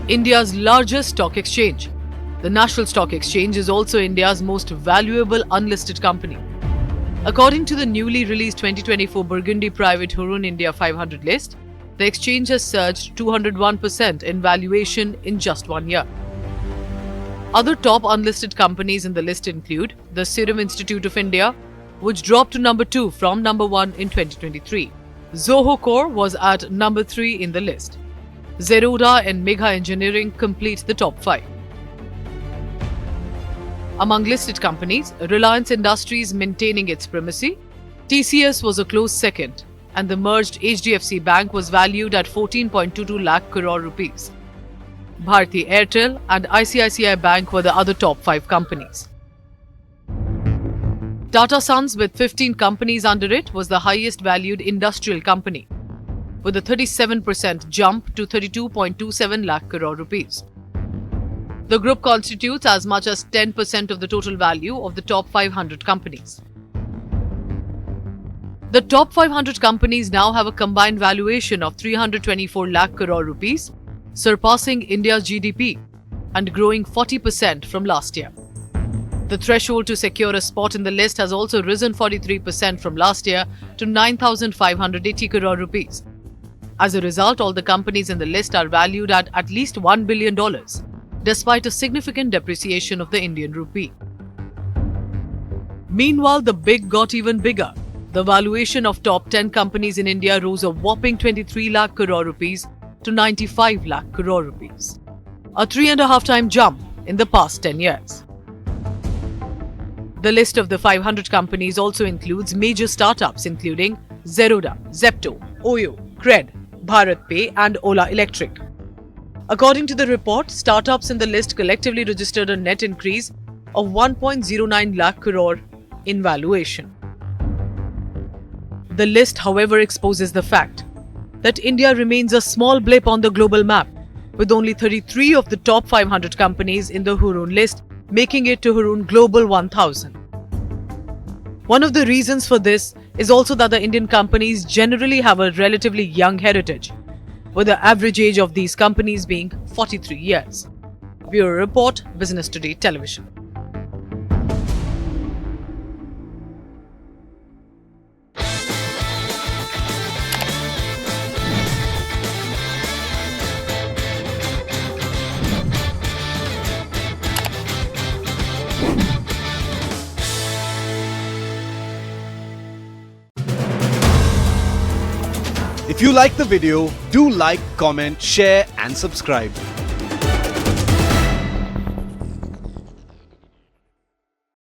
India's largest stock exchange. The National Stock Exchange is also India's most valuable unlisted company. According to the newly released 2024 Burgundy Private Hurun India 500 list, the exchange has surged 201% in valuation in just 1 year. Other top unlisted companies in the list include the Serum Institute of India, which dropped to number 2 from number 1 in 2023. Zoho Core was at number 3 in the list. Zerodha and Megha Engineering complete the top 5. Among listed companies, Reliance Industries maintaining its primacy, TCS was a close second, and the merged HDFC Bank was valued at 14.22 lakh crore rupees. Bharti Airtel and ICICI Bank were the other top 5 companies. Tata Sons, with 15 companies under it, was the highest valued industrial company, with a 37% jump to 32.27 lakh crore rupees. The group constitutes as much as 10% of the total value of the top 500 companies. The top 500 companies now have a combined valuation of 324 lakh crore rupees, surpassing India's GDP and growing 40% from last year. The threshold to secure a spot in the list has also risen 43% from last year to 9,580 crore rupees. As a result, all the companies in the list are valued at least $1 billion, despite a significant depreciation of the Indian rupee. Meanwhile, the big got even bigger. The valuation of top 10 companies in India rose a whopping 23 lakh crore rupees to 95 lakh crore rupees, a 3.5-time jump in the past 10 years. The list of the 500 companies also includes major startups including Zerodha, Zepto, Oyo, Cred, BharatPe and Ola Electric. According to the report, startups in the list collectively registered a net increase of 1.09 lakh crore in valuation. The list, however, exposes the fact that India remains a small blip on the global map, with only 33 of the top 500 companies in the Hurun list making it to Hurun Global 1000. One of the reasons for this is also that the Indian companies generally have a relatively young heritage, with the average age of these companies being 43 years. Bureau Report, Business Today Television. If you like the video, do like, comment, share and subscribe.